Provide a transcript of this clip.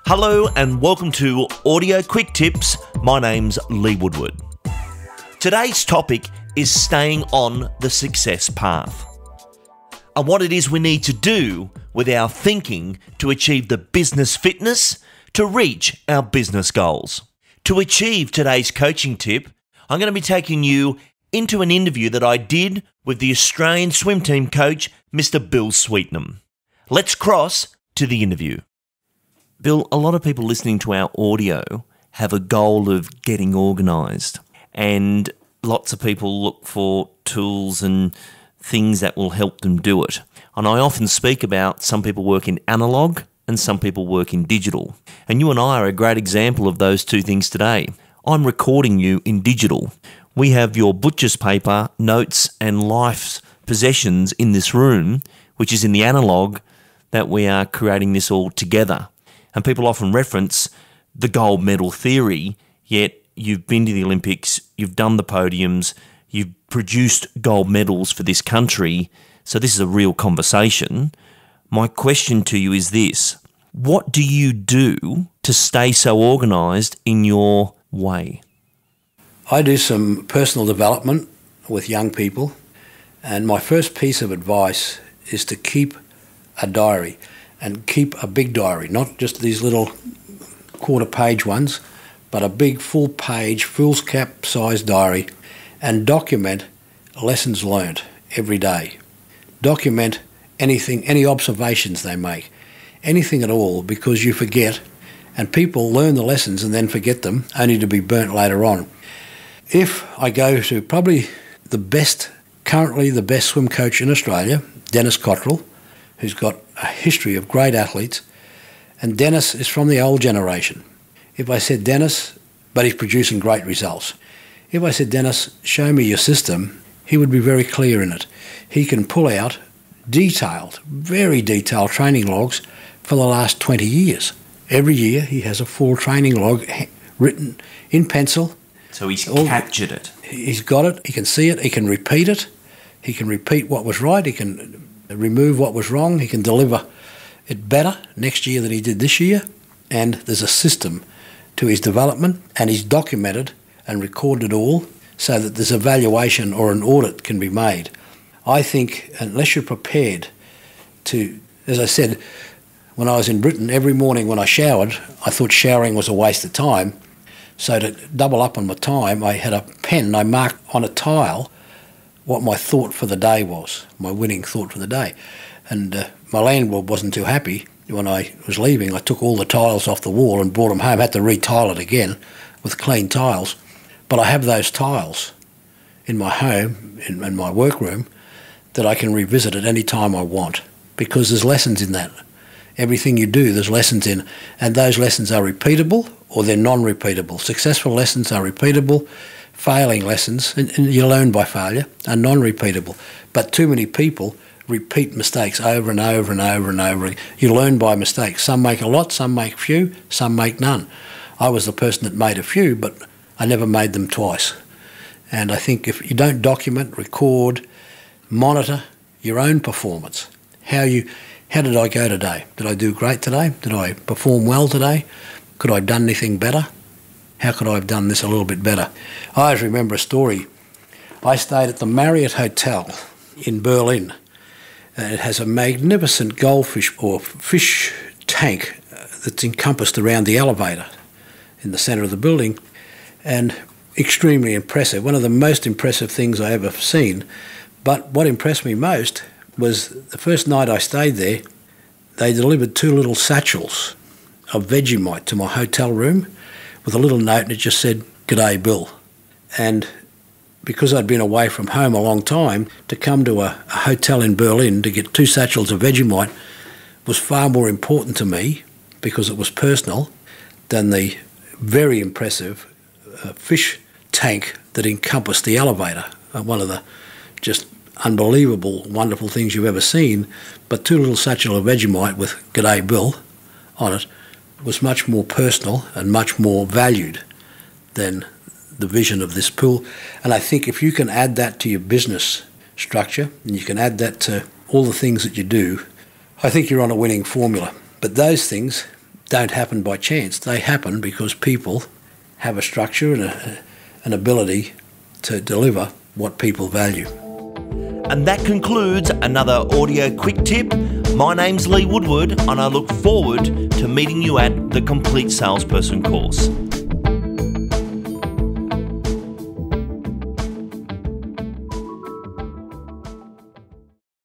Hello and welcome to Audio Quick Tips. My name's Lee Woodward. Today's topic is staying on the success path and what it is we need to do with our thinking to achieve the business fitness to reach our business goals. To achieve today's coaching tip, I'm going to be taking you into an interview that I did with the Australian swim team coach, Mr. Bill Sweetnam. Let's cross to the interview. Bill, a lot of people listening to our audio have a goal of getting organised, and lots of people look for tools and things that will help them do it. And I often speak about some people work in analogue and some people work in digital. And you and I are a great example of those two things today. I'm recording you in digital. We have your butcher's paper, notes and life's possessions in this room, which is in the analogue that we are creating this all together. And people often reference the gold medal theory, yet you've been to the Olympics, you've done the podiums, you've produced gold medals for this country, so this is a real conversation. My question to you is this: what do you do to stay so organised in your way? I do some personal development with young people, and my first piece of advice is to keep a diary, and keep a big diary, not just these little quarter-page ones, but a big full-page, foolscap-sized diary, and document lessons learned every day. Document anything, any observations they make, anything at all, because you forget, and people learn the lessons and then forget them, only to be burnt later on. If I go to probably currently the best swim coach in Australia, Dennis Cottrell, who's got a history of great athletes, and Dennis is from the old generation. If I said, Dennis, but he's producing great results. If I said, Dennis, show me your system, he would be very clear in it. He can pull out detailed, very detailed training logs for the last 20 years. Every year he has a full training log written in pencil. So he's captured it. He's got it, he can see it, he can repeat it. He can repeat what was right, he can remove what was wrong, he can deliver it better next year than he did this year. And there's a system to his development, and he's documented and recorded it all so that there's evaluation or an audit can be made. I think unless you're prepared to, as I said, when I was in Britain, every morning when I showered, I thought showering was a waste of time. So to double up on my time, I had a pen and I marked on a tile what my thought for the day was, my winning thought for the day. And my landlord wasn't too happy. When I was leaving, I took all the tiles off the wall and brought them home, had to retile it again with clean tiles. But I have those tiles in my home, in my workroom, that I can revisit at any time I want, because there's lessons in that. Everything you do, there's lessons in, and those lessons are repeatable or they're non-repeatable. Successful lessons are repeatable, failing lessons, and you learn by failure, are non-repeatable. But too many people repeat mistakes over and over and over and over. You learn by mistakes. Some make a lot, some make few, some make none. I was the person that made a few, but I never made them twice. And I think if you don't document, record, monitor your own performance, how did I go today? Did I do great today? Did I perform well today? Could I have done anything better? How could I have done this a little bit better? I always remember a story. I stayed at the Marriott Hotel in Berlin. It has a magnificent goldfish or fish tank that's encompassed around the elevator in the centre of the building, and extremely impressive. One of the most impressive things I ever seen. But what impressed me most was the first night I stayed there, they delivered 2 little satchels of Vegemite to my hotel room with a little note, and it just said, "G'day, Bill." And because I'd been away from home a long time, to come to a hotel in Berlin to get 2 satchels of Vegemite was far more important to me, because it was personal, than the very impressive fish tank that encompassed the elevator. One of the just unbelievable, wonderful things you've ever seen. But 2 little satchels of Vegemite with "G'day, Bill" on it was much more personal and much more valued than the vision of this pool. And I think if you can add that to your business structure, and you can add that to all the things that you do, I think you're on a winning formula. But those things don't happen by chance. They happen because people have a structure and an ability to deliver what people value. And that concludes another Audio Quick Tip. My name's Lee Woodward, and I look forward to meeting you at the Complete Salesperson course.